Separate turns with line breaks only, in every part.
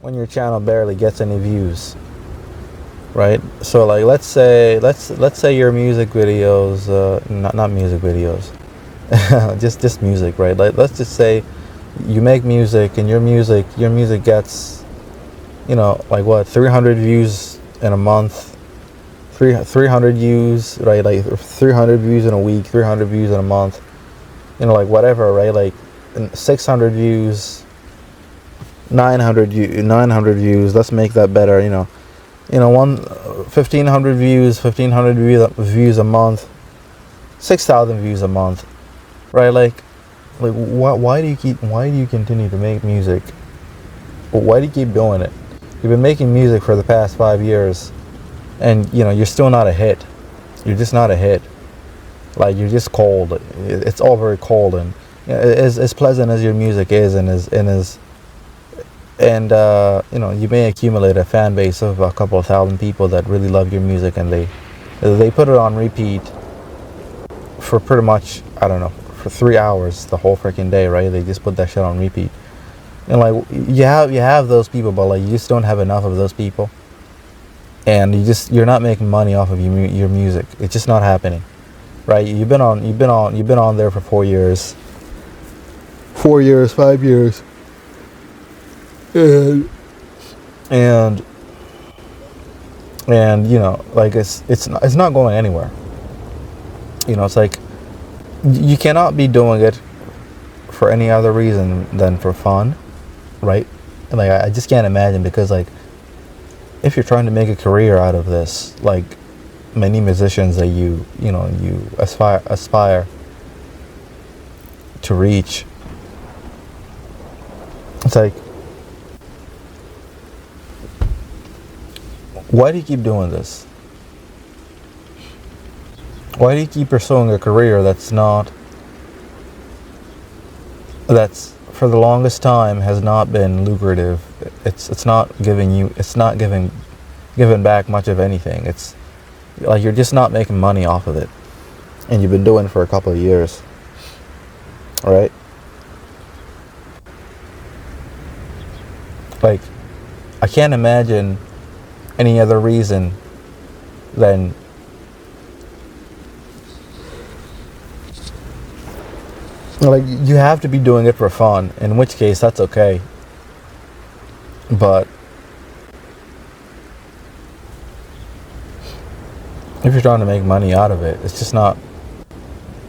when your channel barely gets any views, right? So like let's say your music videos, not music videos, just music, right? Like let's just say you make music and your music gets, like what, 300 views in a month, 300 views, right? Like 300 views in a week, 300 views in a month, like whatever, right? Like 600 views, 900 views. Let's make that better. One 1,500 views, 1,500 views a month, 6,000 views a month, right? Like why do you continue to make music? Why do you keep doing it? You've been making music for the past 5 years, and you're still not a hit. You're just not a hit. Like, you're just cold. It's all very cold, and as pleasant as your music is, you may accumulate a fan base of a couple of thousand people that really love your music, and they put it on repeat for pretty much, I don't know, for 3 hours the whole freaking day, right? They just put that shit on repeat. And like, you have those people, but like, you just don't have enough of those people, and you're not making money off of your music. It's just not happening, right? You've been on there for 4 years, 4 years, 5 years, and like, it's not going anywhere. It's like, you cannot be doing it for any other reason than for fun, right? And like, I just can't imagine, because like, if you're trying to make a career out of this, like many musicians that you aspire to reach, it's like, why do you keep doing this? Why do you keep pursuing a career that's for the longest time has not been lucrative? It's not giving back much of anything. It's like, you're just not making money off of it, and you've been doing it for a couple of years, right? Like, I can't imagine any other reason than, like, you have to be doing it for fun, in which case that's okay. But if you're trying to make money out of it, it's just not.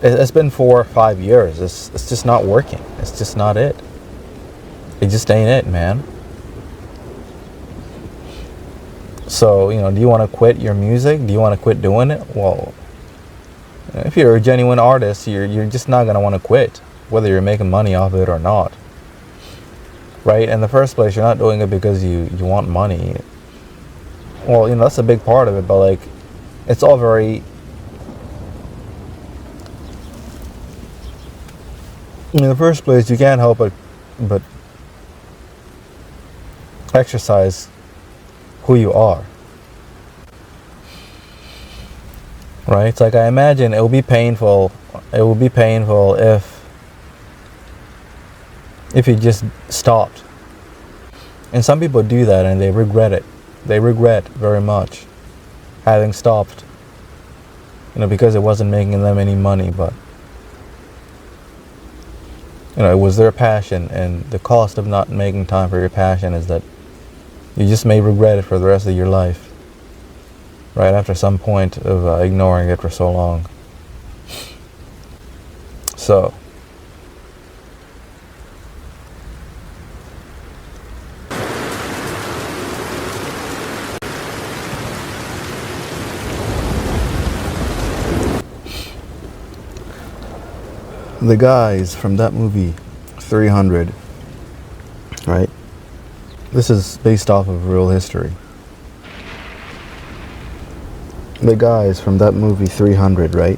It's been 4 or 5 years. It's just not working. It's just not it. It just ain't it, man. So, do you want to quit your music? Do you want to quit doing it? Well, if you're a genuine artist, you're just not going to want to quit, whether you're making money off of it or not. Right? In the first place, you're not doing it because you want money. Well, that's a big part of it, but like, it's all very, in the first place, you can't help but exercise who you are. Right? It's like, I imagine it will be painful if you just stopped. And some people do that, and they regret it. They regret very much having stopped, because it wasn't making them any money, but it was their passion, and the cost of not making time for your passion is that you just may regret it for the rest of your life, right after some point of ignoring it for so long. So, the guys from that movie 300, right? This is based off of real history. The guys from that movie 300, right?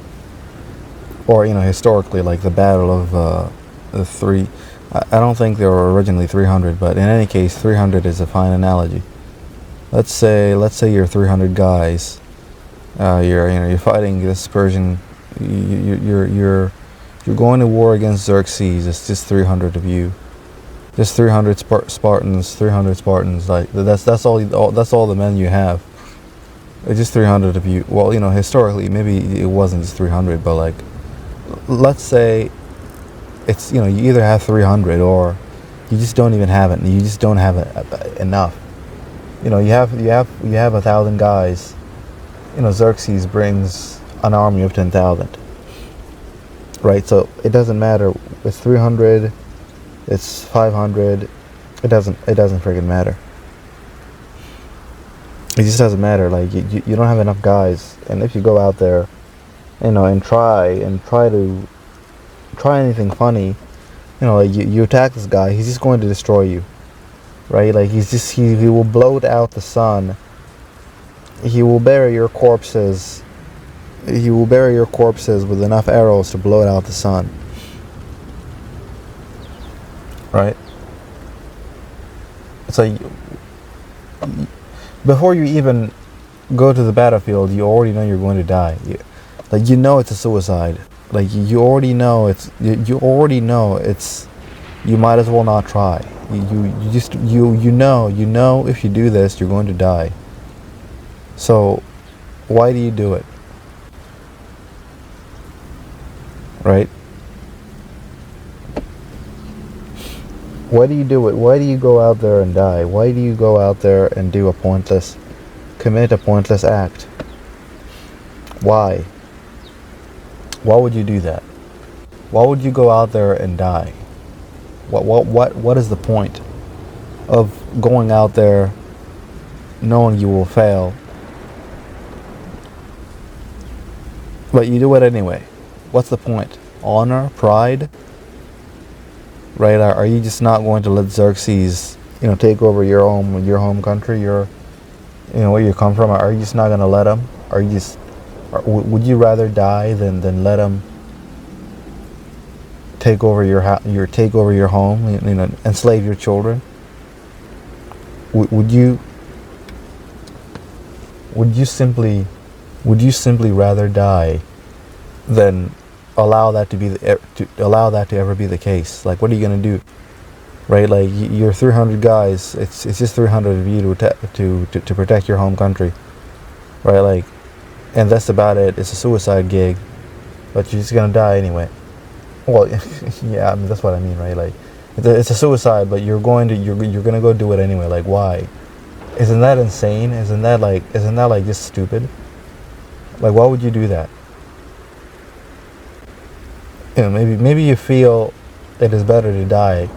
Or, historically, like the battle of the three. I don't think they were originally 300, but in any case, 300 is a fine analogy. Let's say you're 300 guys. You're fighting this Persian. You're going to war against Xerxes. It's just 300 of you. Just 300 Spartans, 300 Spartans. Like that's all the men you have. It's just 300 of you. Well, historically, maybe it wasn't just 300, but like, let's say it's you either have 300 or you just don't even have it. You just don't have it enough. You have 1,000 guys. Xerxes brings an army of 10,000. Right, so it doesn't matter. It's 300. It's 500. It doesn't freaking matter. It just doesn't matter. Like you don't have enough guys, and if you go out there, and try anything funny, like you attack this guy, he's just going to destroy you, right? Like he will blow out the sun. He will bury your corpses. He will bury your corpses with enough arrows to blow out the sun. Right? So before you even go to the battlefield, you already know you're going to die. It's a suicide. Like you already know it's. You already know it's. You might as well not try. You know if you do this, you're going to die. So, why do you do it? Right? Why do you do it? Why do you go out there and die? Why do you go out there and commit a pointless act? Why? Why would you do that? Why would you go out there and die? What is the point of going out there knowing you will fail, but you do it anyway? What's the point? Honor? Pride? Right? Are you just not going to let Xerxes, take over your home country, where you come from? Are you just not going to let him? Would you rather die than let him take over your home, enslave your children? Would you simply rather die than allow that to ever be the case? Like, what are you gonna do? Right? Like, you're 300 guys. It's just 300 of you to protect your home country. Right? Like, and that's about it. It's a suicide gig, but you're just gonna die anyway. Well, yeah, I mean, that's what I mean, right? Like, it's a suicide, but you're gonna go do it anyway. Like, why? Isn't that insane? Isn't that like just stupid? Like, why would you do that? Maybe you feel it is better to die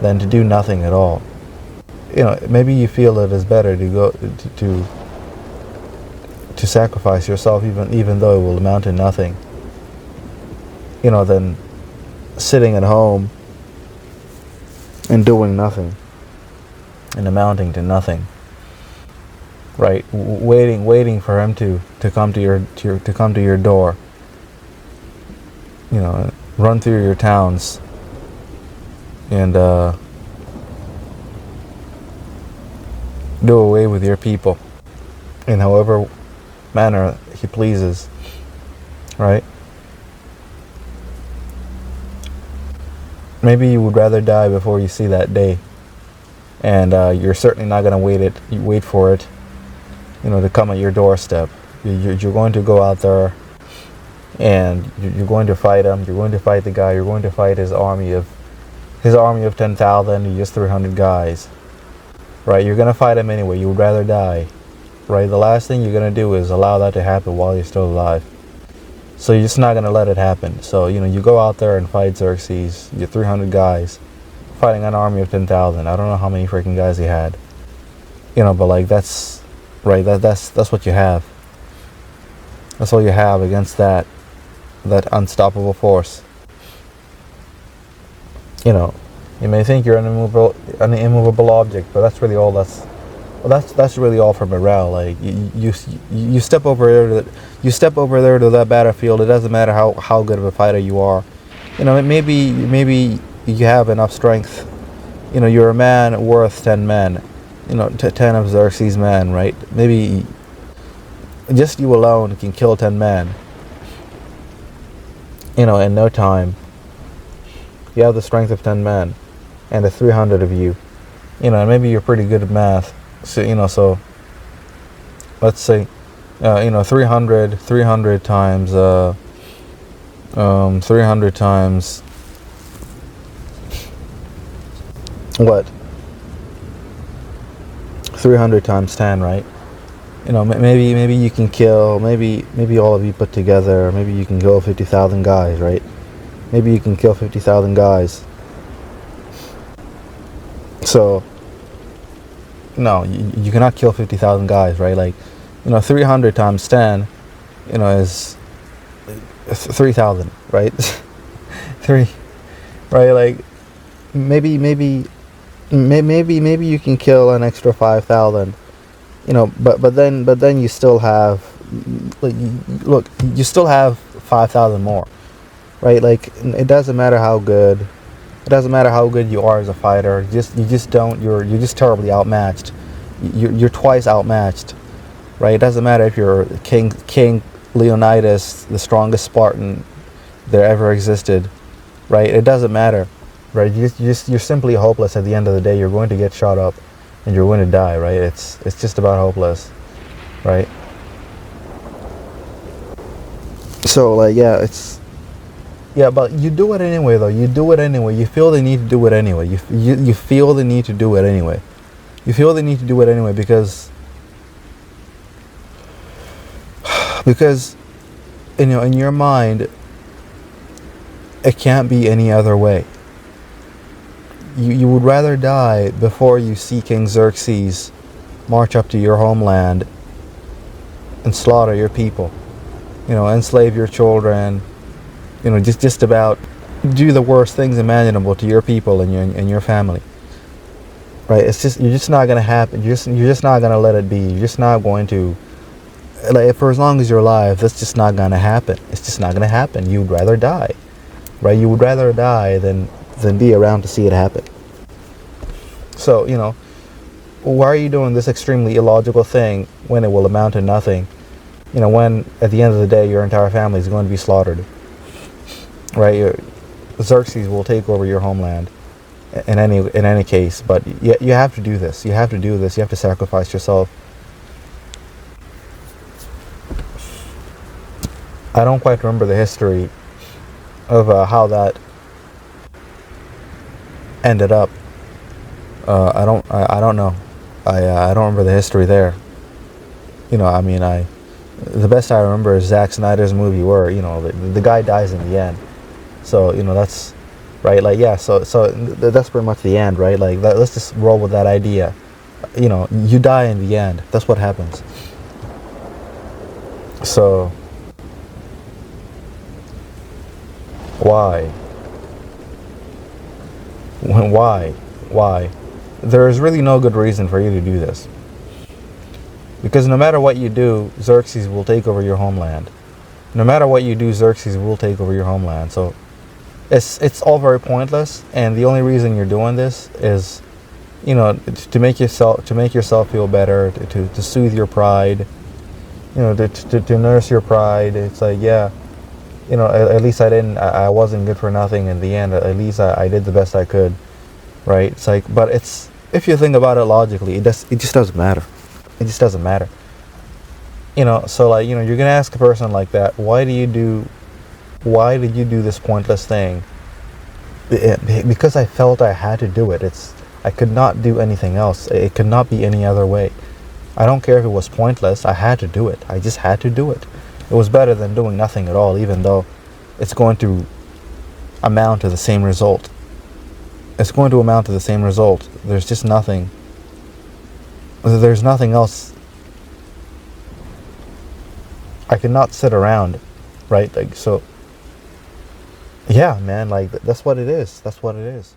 than to do nothing at all. Maybe you feel it is better to go to sacrifice yourself, even though it will amount to nothing. Than sitting at home and doing nothing and amounting to nothing. Right? Waiting for him to come to your door. Run through your towns and do away with your people in however manner he pleases. Right? Maybe you would rather die before you see that day, and you're certainly not going to wait for it, to come at your doorstep. You're going to go out there, and you're going to fight him. You're going to fight the guy. You're going to fight his army of 10,000. You're just 300 guys, right? You're going to fight him anyway. You would rather die, right? The last thing you're going to do is allow that to happen while you're still alive. So you're just not going to let it happen. So, you go out there and fight Xerxes. You're 300 guys fighting an army of 10,000. I don't know how many freaking guys he had. But like, that's right. That's what you have. That's all you have against that unstoppable force. You may think you're an immovable object, but that's really all. That's really all for morale. Like, you step over there. You step over there to that battlefield. It doesn't matter how good of a fighter you are. Maybe you have enough strength. You're a man worth 10 men. 10 of Xerxes' men, right? Maybe just you alone can kill 10 men. In no time. You have the strength of 10 men. and the 300 of you, and maybe you're pretty good at math. So let's say, 300 times, 300 times what? 300 times 10, right? Maybe you can kill, maybe all of you put together, maybe you can kill 50,000 guys, right? Maybe you can kill 50,000 guys. So, no, you cannot kill 50,000 guys, right? Like, 300 times 10, is 3,000, right? Three, right? Like, maybe you can kill an extra 5,000, but then you still have, like, look, you still have 5,000 more, right? Like, it doesn't matter how good you are as a fighter. You're just terribly outmatched. You're twice outmatched, right? It doesn't matter if you're King Leonidas, the strongest Spartan there ever existed, right? It doesn't matter, right? You're simply hopeless at the end of the day. You're going to get shot up, and you're going to die, right? It's just about hopeless, right? So, like, but you do it anyway, though. You do it anyway. You feel the need to do it anyway. You feel the need to do it anyway. You feel the need to do it anyway because in your mind, it can't be any other way. You would rather die before you see King Xerxes march up to your homeland and slaughter your people, enslave your children, just about do the worst things imaginable to your people and your family, right? You're just not gonna happen. You're just not gonna let it be. You're just not going to, like, for as long as you're alive, that's just not gonna happen. It's just not gonna happen. You'd rather die, right? You would rather die than be around to see it happen. So, why are you doing this extremely illogical thing when it will amount to nothing? When at the end of the day your entire family is going to be slaughtered, right? Xerxes will take over your homeland in any case, but you have to do this. You have to do this. You have to sacrifice yourself. I don't quite remember the history of how that ended up. I don't know. I don't remember the history there. The best I remember is Zack Snyder's movie where the guy dies in the end. So that's right. Like, yeah. So that's pretty much the end, right? Like, let's just roll with that idea. You die in the end. That's what happens. So why? Why? There is really no good reason for you to do this. Because no matter what you do, Xerxes will take over your homeland. No matter what you do, Xerxes will take over your homeland. So it's all very pointless. And the only reason you're doing this is, to make yourself feel better, to soothe your pride, to nurse your pride. It's like, yeah, at least I wasn't good for nothing in the end. At least I did the best I could, right? It's like, but if you think about it logically, it just doesn't matter. It just doesn't matter. So, like, you're gonna ask a person like that, why did you do this pointless thing? Because I felt I had to do it. I could not do anything else. It could not be any other way. I don't care if it was pointless. I had to do it. I just had to do it. It was better than doing nothing at all, even though it's going to amount to the same result. It's going to amount to the same result. There's just nothing. There's nothing else. I cannot sit around, right? Like, so, yeah, man, like, that's what it is. That's what it is.